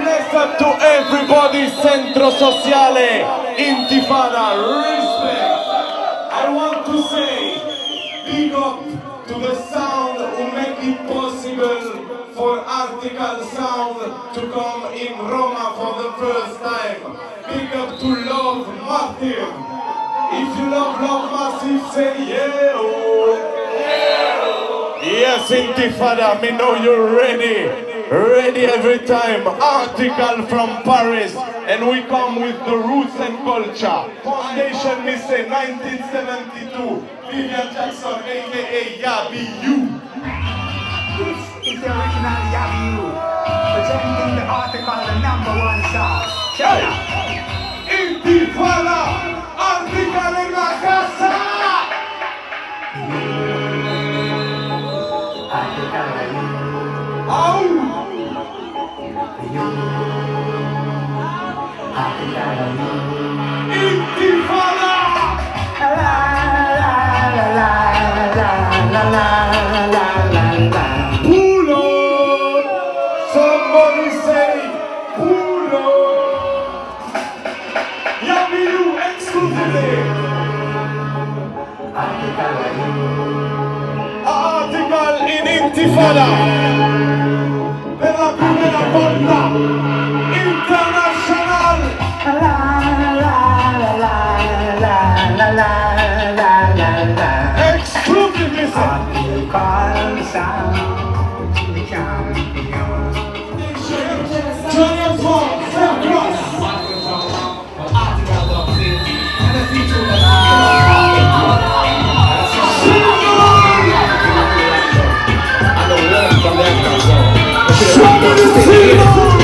Bless up to everybody, Centro Sociale, Intifada, respect. I want to say, big up to the sound who make it possible for Heartical sound to come in Roma for the first time. Big up to Love Massive. If you love Massive, say yeah. Yes, Intifada, me know you're ready. Ready every time. Heartical from Paris. And we come with the roots and culture. Foundation, me say 1972. Vivian Jackson, aka Yabi You. It's the original Yabi You. Presenting the Heartical, the #1 song. Check it out. Intifada, Heartical en la casa. Intifada! La la la la la la la la. Pull up! Somebody say pull up! Yabi You exclusively! Heartical in Intifada! Per la prima volta international! La la la la la la la la. Exclusively! Heartical sound champion. Giant Form, Self Cross!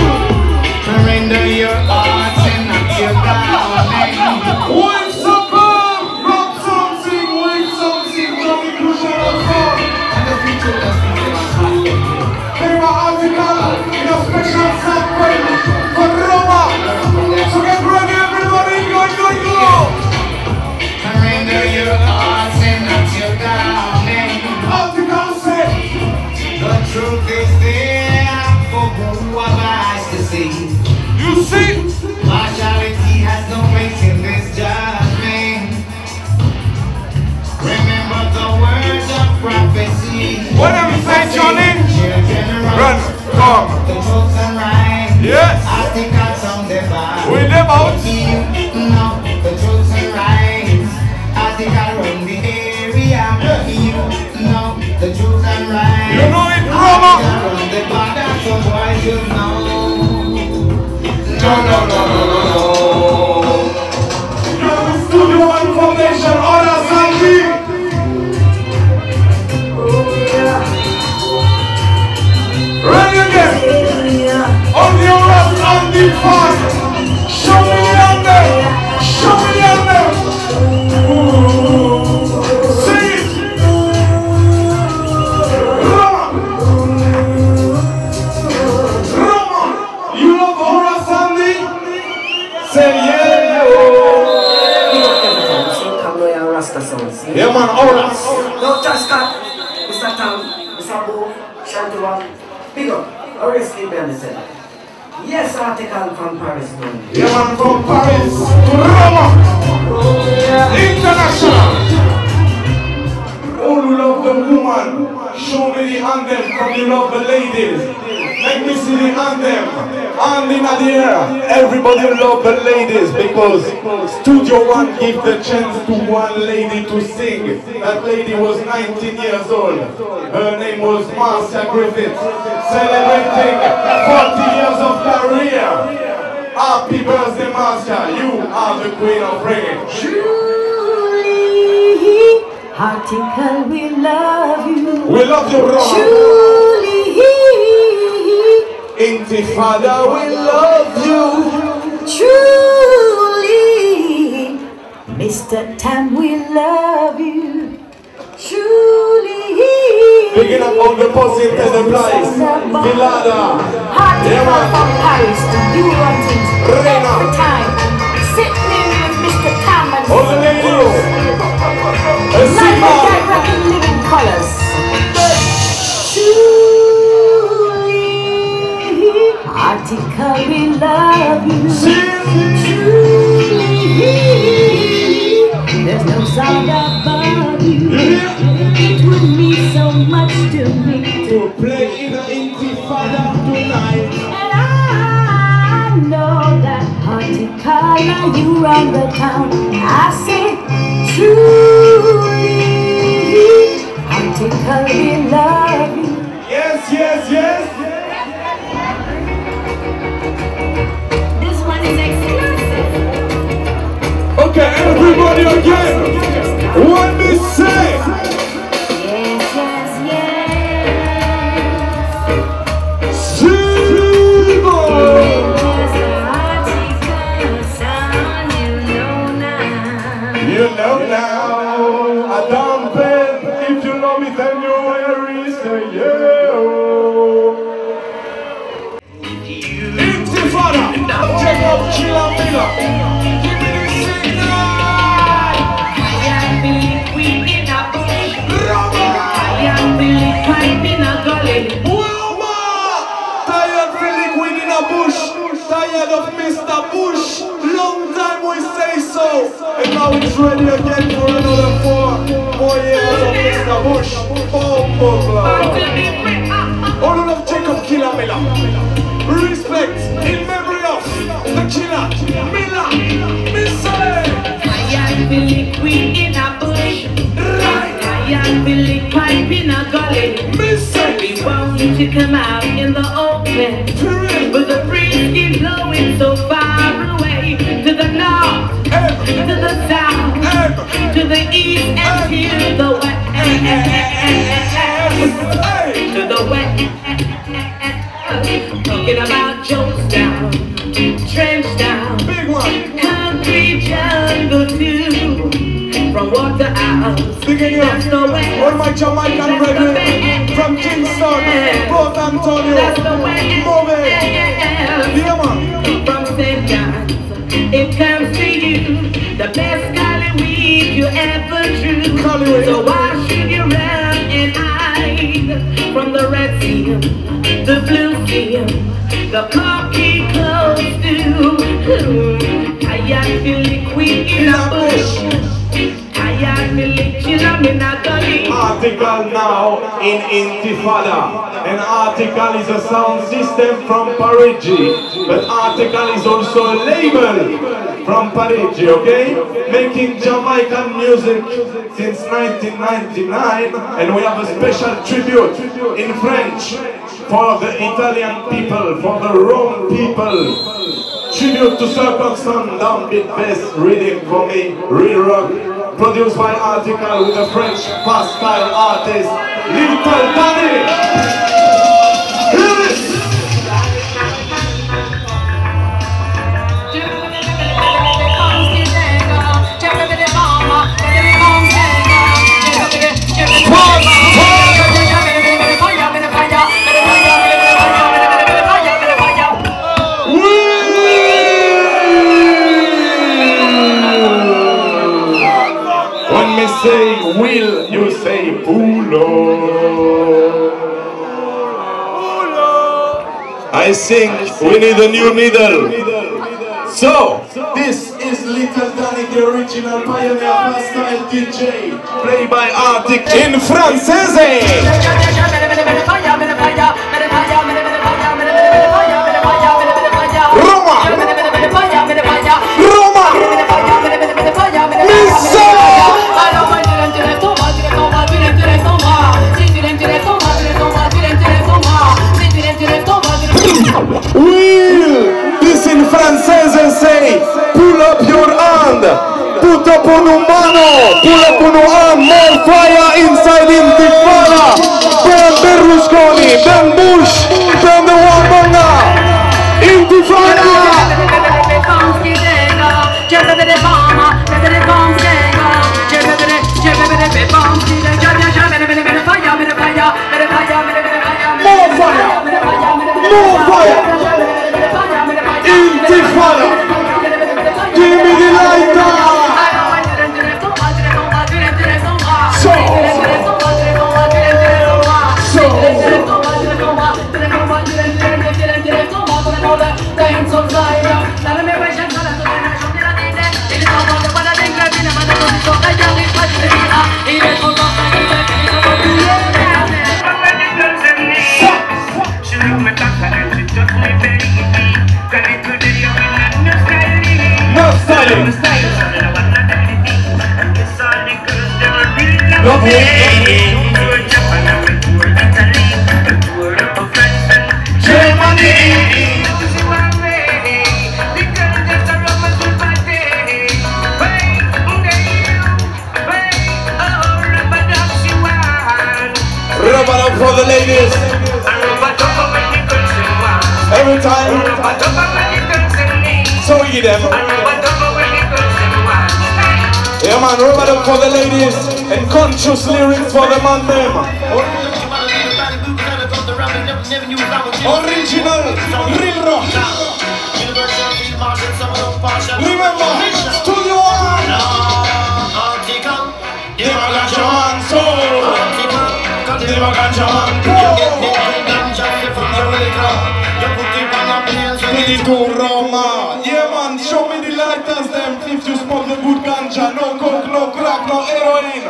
Surrender your hearts and not your garment. Wake superb! Rock something, wake something, Johnny Cushion and Fun! And the future does be They were Heartical in a special sample for Roma! So get ready everybody, go! surrender your hearts and not your garment. Heartical say, The truth is there for who have eyes to see. you see? Partiality has no place in this judgment. Remember the words of prophecy. What have you said, Johnny? Run, come. The truth and right. Yes. Heartical sound divine. With them out. No, the truth and right. Heartical run the area. You know the truth and right. You know it, Roma? Run the border, so boys you know. No. You're the Studio One Foundation, Order Sandy! Ready again! On your left, on the front! Show me the under! Show me the under! See it! Roma! You love Order Sandy? Say yeah! Yeah man, Oras! No, just cut. Mr. Tam, Mr. Bo, Shantua. Big up. Arrested me on the set. Yes, Heartical from Paris. Yeah man, from Paris to Roma! International! All who love the woman, show me the anthem from you love the ladies. Make me see the anthem. And in the air, everybody love the ladies because Studio One give the chance to one lady to sing. That lady was 19 years old. Her name was Marcia Griffith. Celebrating 40 years of career. Happy birthday, Marcia. You are the queen of reggae. Truly, Heartical, we love you. We love you, Roma. Truly, Intifada, we love you. truly, Mr. Tam, we love you. Truly, Picking up all the positive and the blind. Vilada. Heartical from Paris to you wanting Rena. every time. Sitting with Mr. Tam and All the ladies. life and direct in living colors. Truly, Heartical. Heartical, we love you. There's no sound above you. It would mean so much to me to play in an intifada tonight. And I know that Heartical, you run the town. I say truly, Heartical, we love you. Yes, yes, yes. This one is exclusive. Okay, everybody again. What we say? Yes, yes, yes. Silver. There's a Heartical sound, you know now. You know now. I don't bet. If you love me, then you will say yeah. Intifada. Check out Chilla Miller. Roma! Tired feeling within a bush. Tired of Mr. Bush. Long time we say so. And now it's ready again for another 4 years of Mr. Bush. All of Jacob Killer Miller. Respect in memory of the killer Miller. I feel liquid in a bush. I feel liquid in a gully. We want you to come out in the open, with the breeze keep blowing so far away, to the north, to the south, to the east and to the west, to the west. Talking about Jonestown, Trenchtown, Big one. Country Jungle too, from Waterhouse. That's the way. All my Jamaican brethren from Kingston, Port Antonio, move it. Yeah, man. From St. John's, it comes to you, the best Hollywood you ever drew. Hollywood. So why should you run and hide from the Red Sea, the Blue Sea, the cocky clothes too? I feel liquid in a bush. Heartical now in Intifada. And Heartical is a sound system from Parigi. But Heartical is also a label from Parigi, okay? Making Jamaican music since 1999. And we have a special tribute in French for the Italian people, for the Rome people. Tribute to Circumstance, downbeat bass, reading for me, real rock. Produced by Heartical with a French fast style artist, Little Danny. Hear this! When me say will, you say pulo. I think we need a new middle. So, this is Little Danny, the original pioneer fast style DJ, played by Heartical in Francese. Roma! This in Francese say, pull up your hand, put up on a mano, pull up on a hand, more fire inside Intifada. Burn Berlusconi, burn Bush, burn the Wabonga, Intifada. More fire! More fire! Intifada! Give me the lighter! So every time. So we give them. Yeah man, rub it up for the ladies and conscious lyrics for the man them. Original, real rock. Remember, Studio One. To Roma. Yeah man, show me the lighters them if you smoke the good ganja. No coke, no crack, no heroin.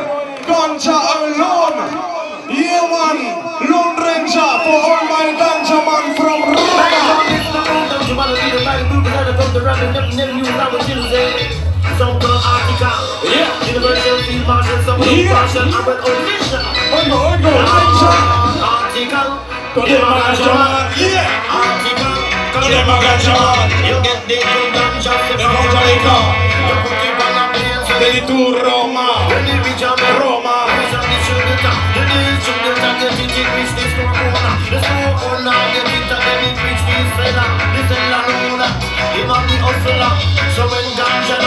Ganja alone. Yeah man, Lone Ranger for all my ganja man from Roma. Yeah. Universal Field Marshal, someone Marshal, Urban Official. Heartical. Yeah. Heartical. You get the good ganja from Jamaica. You put it on a plane, so they do Roma. When you reach Roma, you need to get it, reach this to Roma. The store owner, get it, and then it reach this fella. This fella know that he might be hustler. So when ganja